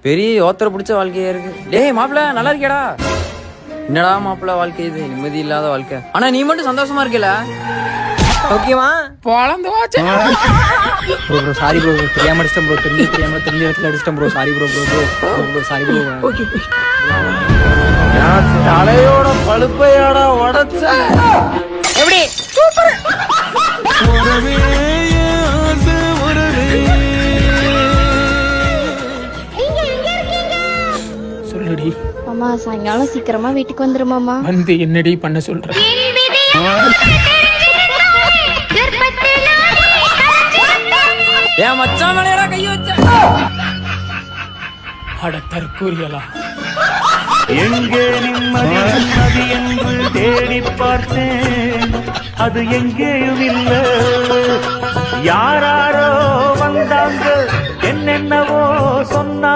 பெரிய யோத்திர பிடிச்ச வாழ்க்கையா இருக்கு. டேய் மாப்பிள்ள நல்லா இருக்கியாடா? என்னடா மாப்பிள்ள வாழ்க்கை இது, நிம்மதி இல்லாத வாழ்க்கை. ஆனா நீ மட்டும் சந்தோஷமா இருக்கல? ஓகேவா? பொழந்து வாச்சு. ப்ரோ ப்ரோ சாரி ப்ரோ, தெரியாம அடிச்சிட்டேன் ப்ரோ, தெரிஞ்ச இடத்துல அடிச்சிட்டேன் bro, sorry bro bro sorry bro. Okay தலையோட பழுப்பையாடா உடைச்ச. எப்படி சூப்பர். சொல்லுடி மாமா, சாயங்காலம் சீக்கிரமா வீட்டுக்கு வந்துருமாமா. வந்து என்னடி பண்ண சொல்ற? ஏன் மச்சான் மேலடா கை வச்ச? அட தற்கூரியலா. எங்கே நிம்மதி நிம்மதி என்று தேடி பார்த்தேன், அது எங்கேயும் இல்ல. யாராரோ வந்தாங்க, என்னென்னவோ சொன்னாங்க.